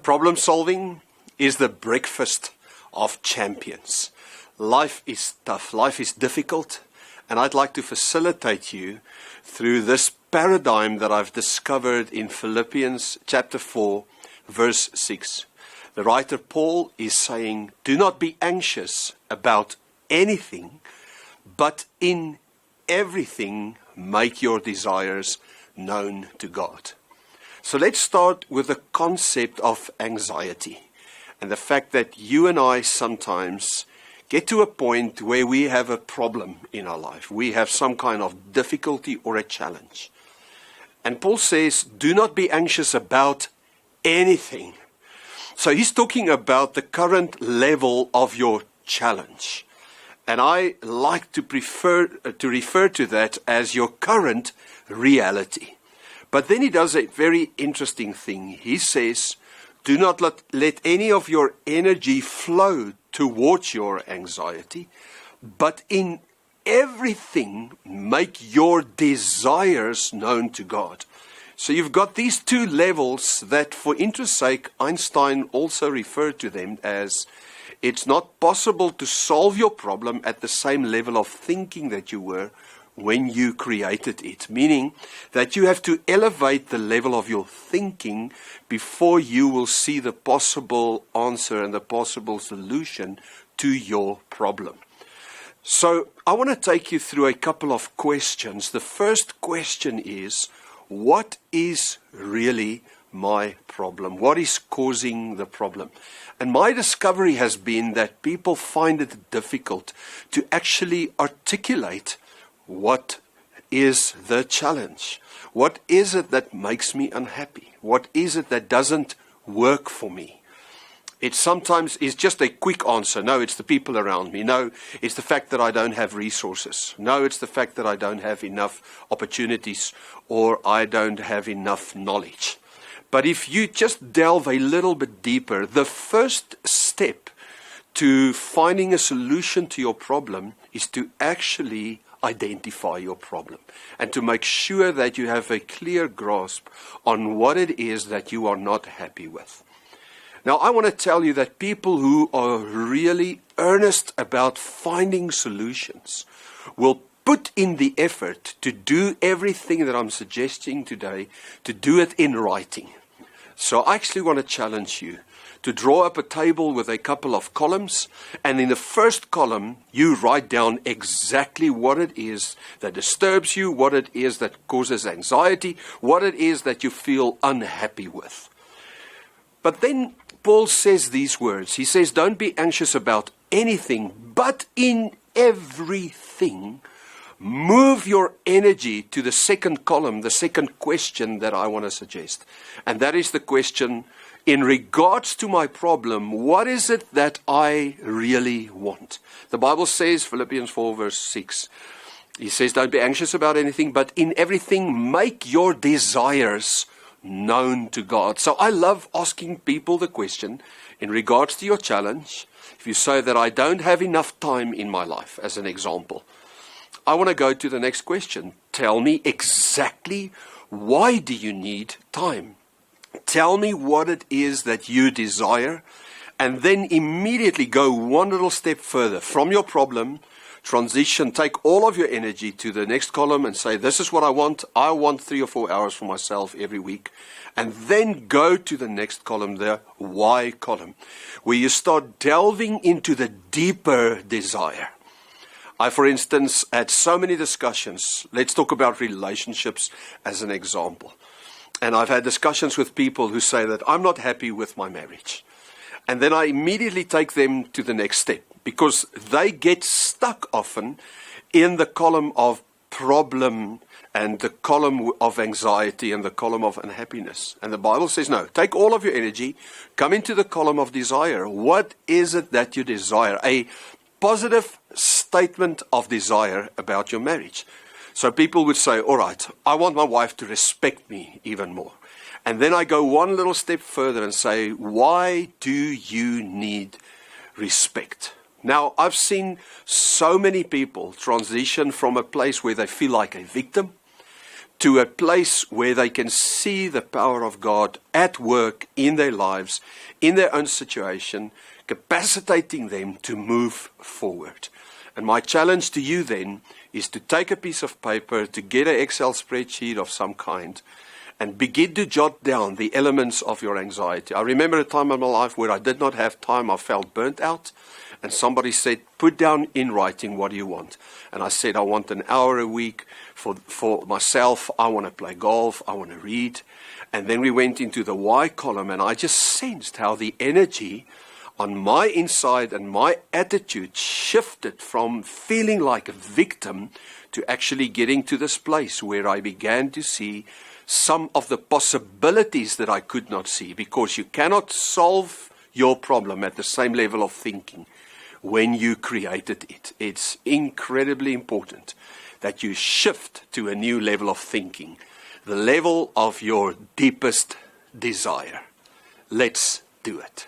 Problem solving is the breakfast of champions. Life is tough, life is difficult, and I'd like to facilitate you through this paradigm that I've discovered in Philippians chapter 4, verse 6. The writer Paul is saying, do not be anxious about anything, but in everything make your desires known to God. So let's start with the concept of anxiety and the fact that you and I sometimes get to a point where we have a problem in our life. We have some kind of difficulty or a challenge. And Paul says, do not be anxious about anything. So he's talking about the current level of your challenge. And I like to refer to that as your current reality. But then he does a very interesting thing. He says, do not let any of your energy flow towards your anxiety, but in everything make your desires known to God. So you've got these two levels that, for interest's sake, Einstein also referred to them as it's not possible to solve your problem at the same level of thinking that you were when you created it, meaning that you have to elevate the level of your thinking before you will see the possible answer and the possible solution to your problem. So I want to take you through a couple of questions. The first question is, what is really my problem? What is causing the problem? And my discovery has been that people find it difficult to actually articulate what is the challenge? What is it that makes me unhappy? What is it that doesn't work for me? It sometimes is just a quick answer. No, it's the people around me. No, it's the fact that I don't have resources. No, it's the fact that I don't have enough opportunities or I don't have enough knowledge. But if you just delve a little bit deeper, the first step to finding a solution to your problem is to actually identify your problem and to make sure that you have a clear grasp on what it is that you are not happy with. Now, I want to tell you that people who are really earnest about finding solutions will put in the effort to do everything that I'm suggesting today, to do it in writing. So I actually want to challenge you to draw up a table with a couple of columns, and in the first column, you write down exactly what it is that disturbs you, what it is that causes anxiety, what it is that you feel unhappy with. But then Paul says these words. He says, don't be anxious about anything, but in everything, move your energy to the second column, the second question that I want to suggest. And that is the question, in regards to my problem, what is it that I really want? The Bible says, Philippians 4 verse 6, he says, don't be anxious about anything, but in everything make your desires known to God. So I love asking people the question, in regards to your challenge, if you say that I don't have enough time in my life, as an example, I want to go to the next question. Tell me exactly why do you need time? Tell me what it is that you desire, and then immediately go one little step further from your problem, transition, take all of your energy to the next column and say, this is what I want. I want 3 or 4 hours for myself every week. And then go to the next column, the why column, where you start delving into the deeper desire. I, for instance, had so many discussions. Let's talk about relationships as an example. And I've had discussions with people who say that I'm not happy with my marriage. And then I immediately take them to the next step, because they get stuck often in the column of problem and the column of anxiety and the column of unhappiness. And the Bible says, no, take all of your energy, come into the column of desire. What is it that you desire? A positive statement of desire about your marriage. So people would say, all right, I want my wife to respect me even more. And then I go one little step further and say, why do you need respect? Now, I've seen so many people transition from a place where they feel like a victim to a place where they can see the power of God at work in their lives, in their own situation, capacitating them to move forward. And my challenge to you then is to take a piece of paper, to get an Excel spreadsheet of some kind, and begin to jot down the elements of your anxiety. I remember a time in my life where I did not have time, I felt burnt out, and somebody said, put down in writing what do you want. And I said, I want an hour a week for myself, I want to play golf, I want to read. And then we went into the why column, and I just sensed how the energy on my inside and my attitude shifted from feeling like a victim to actually getting to this place where I began to see some of the possibilities that I could not see, because you cannot solve your problem at the same level of thinking when you created it. It's incredibly important that you shift to a new level of thinking, the level of your deepest desire. Let's do it.